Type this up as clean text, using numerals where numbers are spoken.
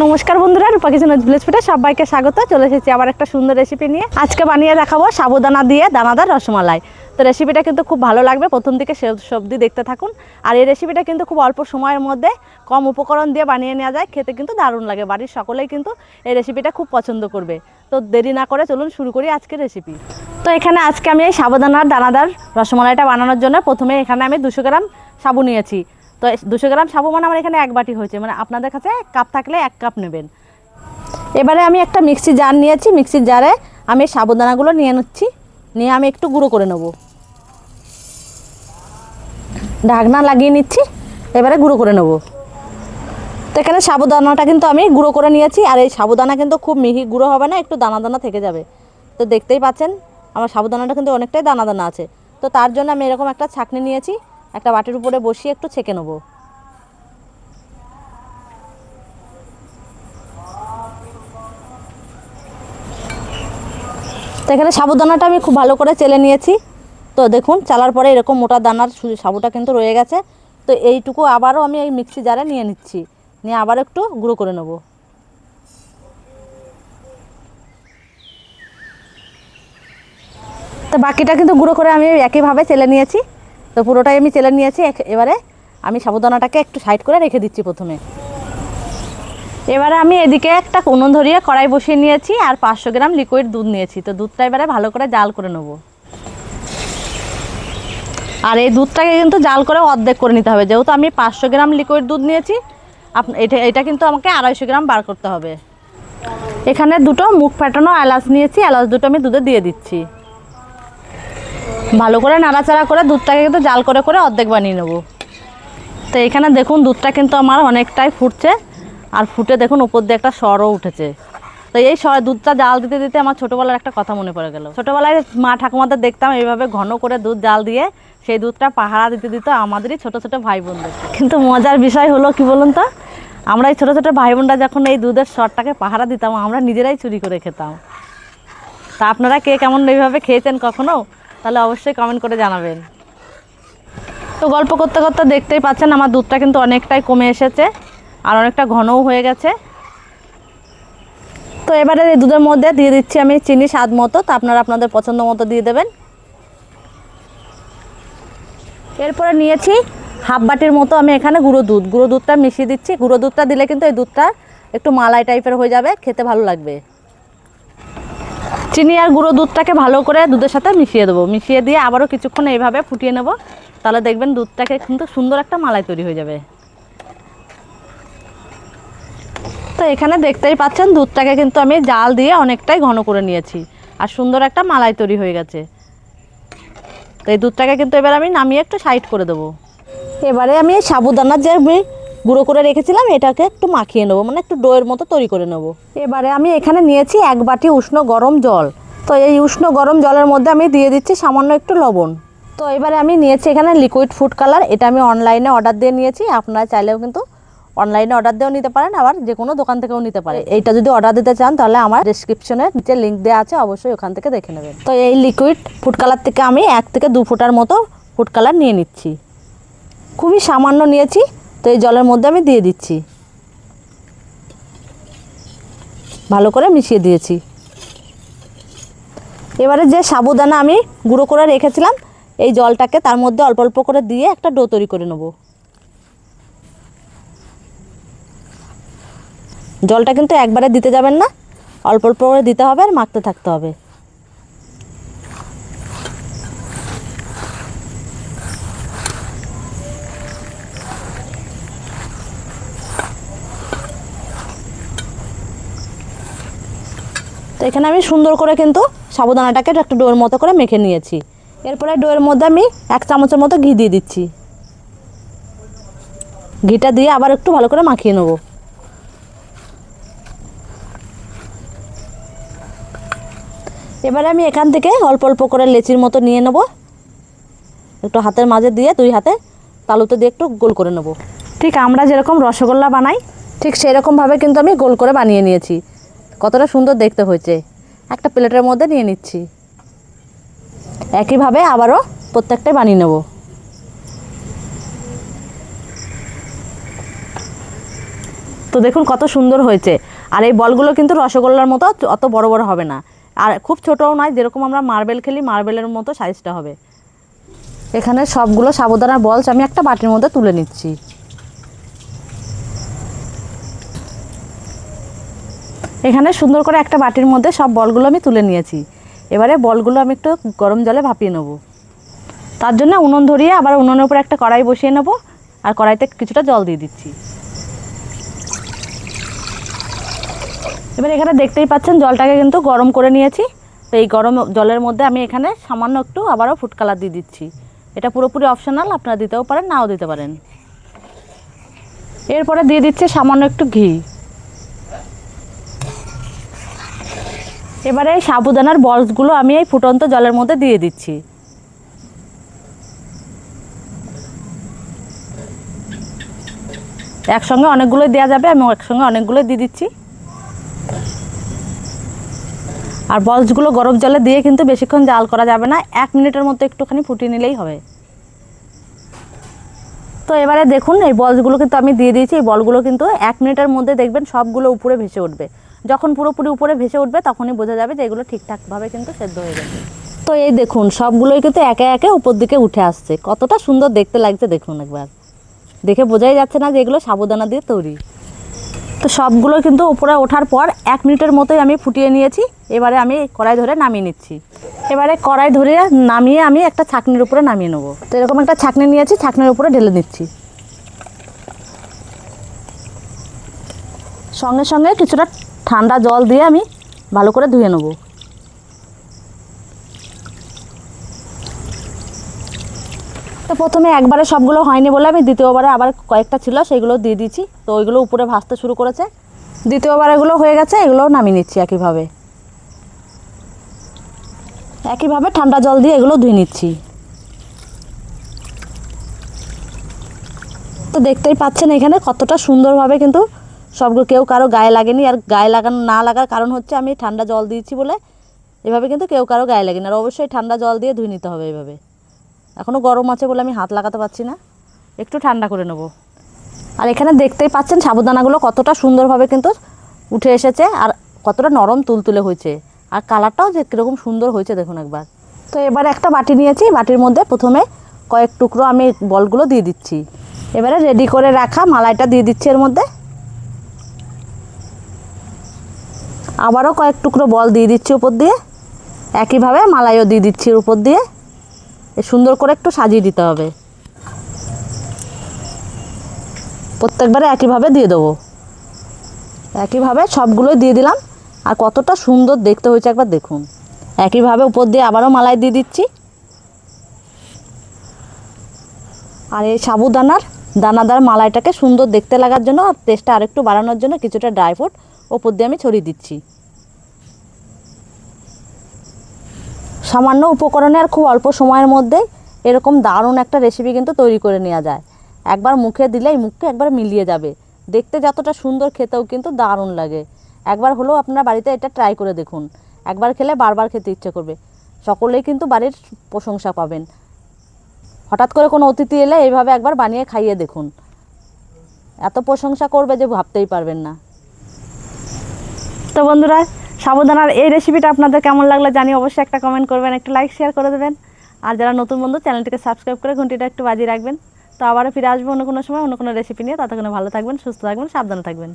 নমস্কার বন্ধুরা, রূপা kitchen village ফুডে সবাইকে স্বাগত। চলে এসেছি আবার একটা সুন্দর রেসিপি নিয়ে। আজকে বানিয়ে দেখাবো সাবুদানা দিয়ে দানাদার রসমালাই। তো রেসিপিটা কিন্তু খুব ভালো লাগবে, প্রথম থেকে শেষ অবধি দেখতে থাকুন। আর এই রেসিপিটা কিন্তু খুব অল্প সময়ের মধ্যে কম উপকরণ দিয়ে বানিয়ে নেওয়া যায়, খেতে কিন্তু দারুণ লাগে। বাড়ির সকলেই কিন্তু এই রেসিপিটা খুব পছন্দ করবে। তো দেরি না করে চলুন শুরু করি আজকের রেসিপি। তো এখানে আজকে আমি এই সাবুদানার দানাদার রসমালাইটা বানানোর জন্য প্রথমে এখানে আমি 200 গ্রাম সাবু নিয়েছি। তো 200 গ্রাম সাবু মানে আমার এখানে 1 বাটি হয়েছে, মানে আপনাদের কাছে কাপ থাকলে 1 কাপ নেবেন। এবারে আমি একটা মিক্সি জার নিয়েছি, মিক্সির জারে আমি সাবুদানাগুলো নিয়ে নিচ্ছি, নিয়ে আমি একটু গুঁড়ো করে নেব। ঢাকনা লাগিয়ে নিচ্ছি, এবারে গুঁড়ো করে নেব। তো এখানে সাবুদানাটা কিন্তু আমি গুঁড়ো করে নিয়েছি। আর এই সাবুদানা কিন্তু খুব মিহি গুঁড়ো হবে না, একটু দানা দানা থেকে যাবে। তো দেখতেই পাচ্ছেন আমার সাবুদানাটা কিন্তু অনেকটাই দানা দানা আছে। তো তার জন্য আমি এরকম একটা ছাঁকনি নিয়েছি, একটা বাটির উপরে বসিয়ে একটু ছেঁকে নেবো। তো এখানে সাবুদানাটা আমি খুব ভালো করে চেলে নিয়েছি। তো দেখুন চালার পরে এরকম মোটা দানার সাবুটা কিন্তু রয়ে গেছে। তো এইটুকু আবারও আমি এই মিক্সি জারে নিয়ে নিচ্ছি, নিয়ে আবার একটু গুঁড়ো করে নেব। তো বাকিটা কিন্তু গুঁড়ো করে আমি একইভাবে চেলে নিয়েছি। তো পুরোটাই আমি চেলে নিয়েছি। এবারে আমি সাবুদানাটাকে একটু সাইড করে রেখে দিচ্ছি প্রথমে। এবারে আমি এদিকে একটা উনুন ধরিয়ে কড়াই বসিয়ে নিয়েছি, আর 500 গ্রাম লিকুইড দুধ নিয়েছি। তো দুধটা এবারে ভালো করে জাল করে নেব। আর এই দুধটাকে কিন্তু জাল করে অর্ধেক করে নিতে হবে, যেহেতু আমি 500 গ্রাম লিকুইড দুধ নিয়েছি। এটা কিন্তু আমাকে 250 গ্রাম বার করতে হবে। এখানে দুটো মুখ ফাটানো এলাচ নিয়েছি, এলাচ দুটো আমি দুধে দিয়ে দিচ্ছি। ভালো করে নাড়াচাড়া করে দুধটাকে কিন্তু জাল করে করে অর্ধেক বানিয়ে নেব। তো এখানে দেখুন দুধটা কিন্তু আমার অনেকটাই ফুটছে, আর ফুটে দেখুন উপর দিয়ে একটা সরও উঠেছে। তো এই দুধটা জাল দিতে দিতে আমার ছোটোবেলার একটা কথা মনে পড়ে গেল। ছোটোবেলায় মা ঠাকুমাদের দেখতাম এইভাবে ঘন করে দুধ জাল দিয়ে সেই দুধটা পাহারা দিতে দিত আমাদেরই ছোটো ছোটো ভাই বোনদের। কিন্তু মজার বিষয় হলো কি বলুন তো, আমরা এই ছোটো ছোটো ভাই বোনরা যখন এই দুধের সরটাকে পাহারা দিতাম, আমরা নিজেরাই চুরি করে খেতাম। তা আপনারা কে কেমন এইভাবে খেয়েছেন কখনো, তাহলে অবশ্যই কমেন্ট করে জানাবেন। তো গল্প করতে করতে দেখতেই পাচ্ছেন আমার দুধটা কিন্তু অনেকটাই কমে এসেছে, আর অনেকটা ঘনও হয়ে গেছে। তো এবারে এই দুধের মধ্যে দিয়ে দিচ্ছি আমি চিনি স্বাদ মতো। তো আপনারা আপনাদের পছন্দ মতো দিয়ে দেবেন। এরপরে নিয়েছি হাফ বাটির মতো আমি এখানে গুঁড়ো দুধটা মিশিয়ে দিচ্ছি। গুঁড়ো দুধটা দিলে কিন্তু এই দুধটা একটু মালাই টাইপের হয়ে যাবে, খেতে ভালো লাগবে। চিনি আর গুঁড়ো দুধটাকে ভালো করে দুধের সাথে মিশিয়ে দেবো। মিশিয়ে দিয়ে আবারও কিছুক্ষণ এইভাবে ফুটিয়ে নেব, তাহলে দেখবেন দুধটাকে কিন্তু সুন্দর একটা মালাই তৈরি হয়ে যাবে। তো এখানে দেখতেই পাচ্ছেন দুধটাকে কিন্তু আমি জাল দিয়ে অনেকটাই ঘন করে নিয়েছি, আর সুন্দর একটা মালাই তৈরি হয়ে গেছে। তো এই দুধটাকে কিন্তু এবার আমি নামিয়ে একটু সাইড করে দেবো। এবারে আমি সাবুদানার যে আমি গুঁড়ো করে রেখেছিলাম এটাকে একটু মাখিয়ে নেবো, মানে একটু ডোয়ের মতো তৈরি করে নেব। এবারে আমি এখানে নিয়েছি 1 বাটি উষ্ণ গরম জল। তো এই উষ্ণ গরম জলের মধ্যে আমি দিয়ে দিচ্ছি সামান্য একটু লবণ। তো এবারে আমি নিয়েছি এখানে লিকুইড ফুড কালার। এটা আমি অনলাইনে অর্ডার দিয়ে নিয়েছি, আপনারা চাইলেও কিন্তু অনলাইনে অর্ডার দিয়েও নিতে পারেন, আবার যে কোনো দোকান থেকেও নিতে পারেন। এইটা যদি অর্ডার দিতে চান তাহলে আমার ডেসক্রিপশনে নিচে লিঙ্ক দেওয়া আছে, অবশ্যই ওখান থেকে দেখে নেবেন। তো এই লিকুইড ফুড কালার থেকে আমি 1 থেকে 2 ফোঁটার মতো ফুড কালার নিয়ে নিচ্ছি, খুবই সামান্য নিয়েছি। তো এই জলের মধ্যে আমি দিয়ে দিচ্ছি, ভালো করে মিশিয়ে দিয়েছি। এবারে যে সাবুদানা আমি গুঁড়ো করে রেখেছিলাম এই জলটাকে তার মধ্যে অল্প অল্প করে দিয়ে একটা ডো তৈরি করে নেব। জলটা কিন্তু একবারে দিতে যাবেন না, অল্প অল্প করে দিতে হবে আর মাখতে থাকতে হবে। তো এখানে আমি সুন্দর করে কিন্তু সাবুদানাটাকে একটা ডোয়ের মতো করে মেখে নিয়েছি। এরপরে ডোয়ের মধ্যে আমি 1 চামচের মতো ঘি দিয়ে দিচ্ছি। ঘিটা দিয়ে আবার একটু ভালো করে মাখিয়ে নেব। এবারে আমি এখান থেকে অল্প অল্প করে লেচির মতো নিয়ে নেব, একটু হাতের মাঝে দিয়ে 2 হাতে তালুতে দিয়ে একটু গোল করে নেব। ঠিক আমরা যেরকম রসগোল্লা বানাই ঠিক সেই রকমভাবে কিন্তু আমি গোল করে বানিয়ে নিয়েছি। কতটা সুন্দর দেখতে হয়েছে। একটা প্লেটের মধ্যে নিয়ে নিচ্ছি। একইভাবে আবারও প্রত্যেকটাই বানিয়ে নেব। তো দেখুন কত সুন্দর হয়েছে। আর এই বলগুলো কিন্তু রসগোল্লার মতো অত বড় বড় হবে না, আর খুব ছোটও নয়, যেরকম আমরা মার্বেল খেলি মার্বেলের মতো সাইজটা হবে। এখানে সবগুলো সাবুদানার বলস আমি একটা বাটির মধ্যে তুলে নিচ্ছি। এখানে সুন্দর করে একটা বাটির মধ্যে সব বলগুলো আমি তুলে নিয়েছি। এবারে বলগুলো আমি একটু গরম জলে ভাপিয়ে নেব। তার জন্য উনুন ধরিয়ে আবার উনুনের উপর একটা কড়াই বসিয়ে নেব, আর কড়াইতে কিছুটা জল দিয়ে দিচ্ছি। এবার এখানে দেখতেই পাচ্ছেন জলটাকে কিন্তু গরম করে নিয়েছি। তো এই গরম জলের মধ্যে আমি এখানে সামান্য একটু আবারও ফুড কালার দিয়ে দিচ্ছি। এটা পুরোপুরি অপশনাল, আপনারা দিতেও পারেন নাও দিতে পারেন। এরপরে দিয়ে দিচ্ছি সামান্য একটু ঘি। এবারে এই সাবুদানার বলসগুলো আমি এই ফুটন্ত জলের মধ্যে দিয়ে দিচ্ছি। একসঙ্গে অনেকগুলোই দেওয়া যাবে, আমি একসঙ্গে অনেকগুলোই দিয়ে দিচ্ছি। আর বলসগুলো গরম জলে দিয়ে কিন্তু বেশিক্ষণ জাল করা যাবে না, 1 মিনিটের মতো একটুখানি ফুটিয়ে নিলেই হবে। তো এবারে দেখুন এই বলসগুলো কিন্তু আমি দিয়ে দিয়েছি। এই বলগুলো কিন্তু 1 মিনিটের মধ্যে দেখবেন সবগুলো উপরে ভেসে উঠবে। যখন পুরোপুরি উপরে ভেসে উঠবে তখনই বোঝা যাবে যে এগুলো ঠিকঠাকভাবে কিন্তু সেদ্ধ হয়ে গেছে। তো এই দেখুন সবগুলোই কিন্তু একে একে উপর দিকে উঠে আসছে। কতটা সুন্দর দেখতে লাগছে দেখুন, একবার দেখে বোঝাই যাচ্ছে না যে এগুলো সাবুদানা দিয়ে তৈরি। তো সবগুলো কিন্তু উপরে ওঠার পর 1 মিনিটের মতোই আমি ফুটিয়ে নিয়েছি। এবারে আমি কড়াই ধরে নামিয়ে নিচ্ছি। এবারে কড়াই ধরে নামিয়ে আমি একটা ছাঁকনির উপরে নামিয়ে নেবো। তো এরকম একটা ছাঁকনি নিয়েছি, ছাঁকনির উপরে ঢেলে নিচ্ছি। সঙ্গে সঙ্গে কিছুটা ঠান্ডা জল দিয়ে আমি ভালো করে ধুয়ে নেব। তো প্রথমে একবারে সবগুলো হয়নি বলে আমি দ্বিতীয়বারে আবার কয়েকটা ছিল সেগুলো দিয়ে দিচ্ছি। তো ওইগুলো উপরে ভাজতে শুরু করেছে। দ্বিতীয়বার এগুলো হয়ে গেছে, এগুলোও নামিয়ে নিচ্ছি একইভাবে। একইভাবে ঠান্ডা জল দিয়ে এগুলো ধুয়ে নিচ্ছি। তো দেখতেই পাচ্ছেন এখানে কতটা সুন্দরভাবে কিন্তু সবগুলো, কেউ কারো গায়ে লাগেনি। আর গায়ে লাগানো না লাগার কারণ হচ্ছে আমি ঠান্ডা জল দিয়েছি বলে। এভাবে কিন্তু কেউ কারো গায়ে লাগেনি। আর অবশ্যই ঠান্ডা জল দিয়ে ধুয়ে নিতে হবে এইভাবে। এখনও গরম আছে বলে আমি হাত লাগাতে পারছি না, একটু ঠান্ডা করে নেব। আর এখানে দেখতেই পাচ্ছেন সাবুদানাগুলো কতটা সুন্দরভাবে কিন্তু উঠে এসেছে, আর কতটা নরম তুলতুলে হয়েছে, আর কালারটাও যে কীরকম সুন্দর হয়েছে দেখুন একবার। তো এবারে একটা বাটি নিয়েছি, বাটির মধ্যে প্রথমে কয়েক টুকরো আমি বলগুলো দিয়ে দিচ্ছি। এবারে রেডি করে রাখা মালাইটা দিয়ে দিচ্ছি এর মধ্যে। আবারও কয়েক টুকরো বল দিয়ে দিচ্ছি উপর দিয়ে। একইভাবে মালাইও দিয়ে দিচ্ছি উপর দিয়ে। সুন্দর করে একটু সাজিয়ে দিতে হবে। প্রত্যেকবারে একইভাবে দিয়ে দেবো। একইভাবে সবগুলোই দিয়ে দিলাম। আর কতটা সুন্দর দেখতে হয়েছে একবার দেখুন। একইভাবে উপর দিয়ে আবারও মালাই দিয়ে দিচ্ছি। আর এই সাবুদানার দানাদার মালাইটাকে সুন্দর দেখতে লাগার জন্য আর টেস্টটা আরেকটু বাড়ানোর জন্য কিছুটা ড্রাই ফ্রুট ওপর দিয়ে আমি ছড়িয়ে দিচ্ছি। সামান্য উপকরণে আর খুব অল্প সময়ের মধ্যে এরকম দারুণ একটা রেসিপি কিন্তু তৈরি করে নেওয়া যায়। একবার মুখে দিলেই মুখে একবার মিলিয়ে যাবে। দেখতে যতটা সুন্দর, খেতেও কিন্তু দারুণ লাগে। একবার হলেও আপনারা বাড়িতে এটা ট্রাই করে দেখুন। একবার খেলে বারবার খেতে ইচ্ছে করবে। সকলেই কিন্তু বাড়ির প্রশংসা পাবেন। হঠাৎ করে কোনো অতিথি এলে এইভাবে একবার বানিয়ে খাইয়ে দেখুন, এত প্রশংসা করবে যে ভাবতেই পারবেন না। তো বন্ধুরা, সাবুদানার এই রেসিপিটা আপনাদের কেমন লাগলো জানি অবশ্যই একটা কমেন্ট করবেন, একটু লাইক শেয়ার করে দেবেন। আর যারা নতুন বন্ধু চ্যানেলটিকে সাবস্ক্রাইব করে ঘন্টিটা একটু বাজিয়ে রাখবেন। তো আবারও ফিরে আসবো অন্য কোনো সময় অন্য কোনো রেসিপি নিয়ে। ততক্ষণে ভালো থাকবেন, সুস্থ থাকবেন, সাবধানে থাকবেন।